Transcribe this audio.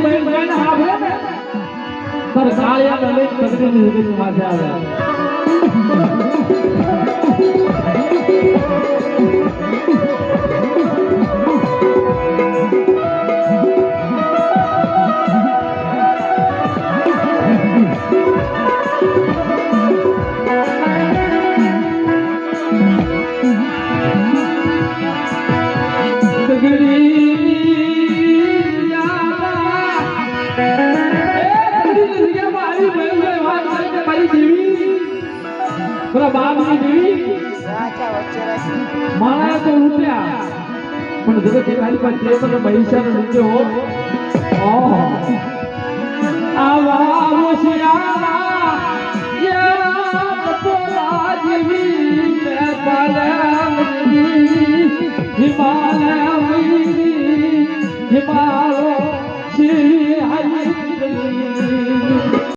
બહેન બહેન આવે ને પર કાળિયા લઈ કદરીની જગ્યાએ માથે આવે મારા તો ઉઠ્યા પણ જગત ખાલી પાસે પૈસા નો નીચે હો